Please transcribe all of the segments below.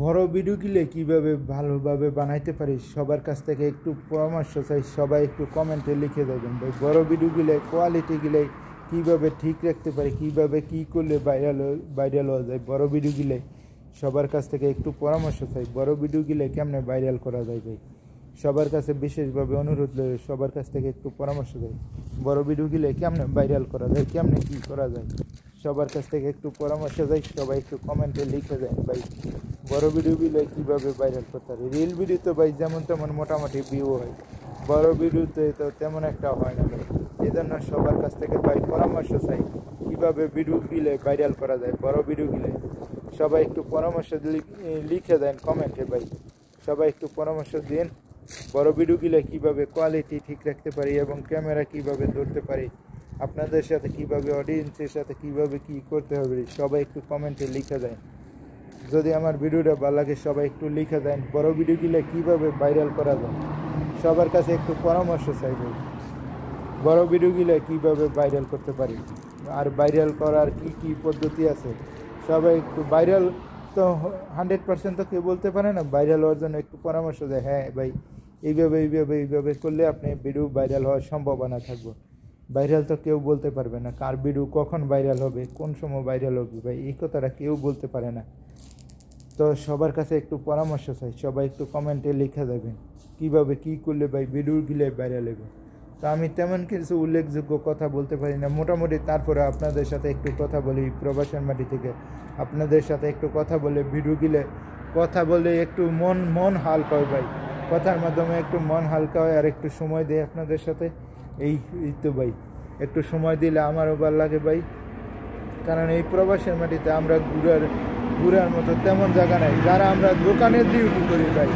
বড় ভিডিওগুলো কীভাবে ভালোভাবে বানাইতে পারি সবার কাছ থেকে একটু পরামর্শ চাই। সবাই একটু কমেন্টে লিখে দেবেন ভাই। বড় ভিডিওগুলো কোয়ালিটিগুলো কীভাবে ঠিক রাখতে পারি, কীভাবে কী করলে ভাইরাল হওয়া যায়। বড় ভিডিওগুলো সবার কাছ থেকে একটু পরামর্শ চাই। বড় ভিডিওগুলো কেমনে ভাইরাল করা যায় ভাই, সবার কাছে বিশেষভাবে অনুরোধ রইল, সবার কাছ থেকে একটু পরামর্শ চাই। বড় ভিডিওগুলো কেমনে ভাইরাল করা যায়, কেমনে কী করা যায়, সবার কাছ থেকে একটু পরামর্শ চাই। সবাই একটু কমেন্টে লিখে দেন ভাই। বড় ভিডিওগুলো কীভাবে ভাইরাল করতে পারি। রিল ভিডিও তো ভাই যেমন তেমন মোটামুটি ভিউ হয়, বড় ভিডিওতে তো তেমন একটা হয় না ভাই। এই জন্য সবার কাছ থেকে ভাই পরামর্শ চাই কীভাবে ভিডিওগুলো ভাইরাল করা যায়। বড় ভিডিওগুলো সবাই একটু পরামর্শ লিখে দেন কমেন্টে ভাই। সবাই একটু পরামর্শ দিন বড় ভিডিওগুলো কীভাবে কোয়ালিটি ঠিক রাখতে পারি এবং ক্যামেরা কীভাবে ধরতে পারি, আপনাদের সাথে কীভাবে অডিয়েন্সের সাথে কীভাবে কী করতে হবে, সবাই একটু কমেন্টে লিখে দেন। যদি আমার ভিডিওটা ভালো লাগে সবাই একটু লিখে দেন বড় ভিডিওগুলো কীভাবে ভাইরাল করা যায়। সবার কাছে একটু পরামর্শ চাই ভাই, বড় ভিডিওগুলো কীভাবে ভাইরাল করতে পারি আর ভাইরাল করার কি কি পদ্ধতি আছে। সবাই একটু ভাইরাল তো 100% তো কেউ বলতে পারে না, ভাইরাল হওয়ার জন্য একটু পরামর্শ দেয়। হ্যাঁ ভাই, এইভাবে করলে আপনি ভিডিও ভাইরাল হওয়ার সম্ভাবনা থাকবে। ভাইরাল তো কেউ বলতে পারবে না, কার ভিডিও কখন ভাইরাল হবে, কোন সময় ভাইরাল হবে ভাই, এই কথাটা কেউ বলতে পারে না। তো সবার কাছে একটু পরামর্শ চাই, সবাই একটু কমেন্টে লিখে দেবেন কীভাবে কী করলে ভাই ভিডিওগুলো ভাইরাল হবে। তো আমি তেমন কিছু উল্লেখযোগ্য কথা বলতে পারি না, মোটামুটি তারপরে আপনাদের সাথে একটু কথা বলি প্রবাসের মাটি থেকে। আপনাদের সাথে একটু কথা বলে ভিডিওগুলো কথা বলে একটু মন হালকা হয় ভাই। কথার মাধ্যমে একটু মন হালকা হয় আর একটু সময় দেয় আপনাদের সাথে। এই তো ভাই, একটু সময় দিলে আমারও ভালো লাগে ভাই। কারণ এই প্রবাসের মাটিতে আমরা ঘুরার মতো তেমন জায়গা নাই। যারা আমরা দোকানে ডিউটি করি ভাই,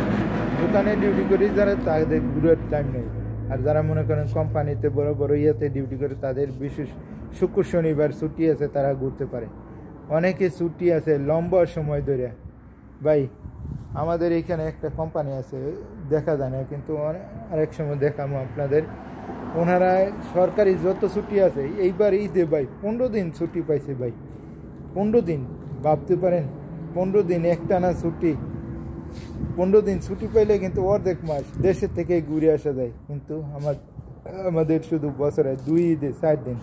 দোকানে ডিউটি করি যারা, তাদের ঘুরার টাইম নেই। আর যারা মনে করেন কোম্পানিতে বড় বড় ইয়েতে ডিউটি করে, তাদের বিশেষ শুক্র শনিবার ছুটি আছে, তারা ঘুরতে পারে। অনেকে ছুটি আছে লম্বা সময় ধরে ভাই। আমাদের এখানে একটা কোম্পানি আছে, দেখা যায় না কিন্তু আরেক সময় দেখাবো আপনাদের। ওনারা সরকারি যত ছুটি আছে এইবার ঈদে ভাই 15 দিন ছুটি পাইছে ভাই। 15 দিন ভাবতে পারেন, 15 দিন একটানা ছুটি। 15 দিন ছুটি পাইলে কিন্তু অর্ধেক মাস দেশের থেকে ঘুরে আসা যায়। কিন্তু আমাদের শুধু বছরে 2 ঈদে 4 দিন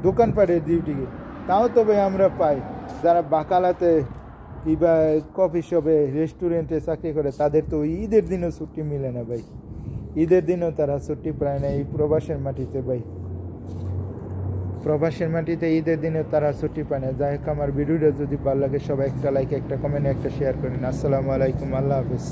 দোকানপাটে ডিউটি, তাও তবে আমরা পাই। যারা বাকালাতে কিংবা কফি শপে রেস্টুরেন্টে চাকরি করে, তাদের তো ঈদের দিনও ছুটি মিলে না ভাই। ঈদের দিনও তারা ছুটি পায় না এই প্রবাসের মাটিতে ভাই। প্রবাসের মাটিতে ঈদের দিনে তারা ছুটি পায় না। যাই হোক, আমার ভিডিওটা যদি ভালো লাগে সবাই একটা লাইক, একটা কমেন্ট, একটা শেয়ার করেন। আসসালামু আলাইকুম, আল্লাহ হাফিজ।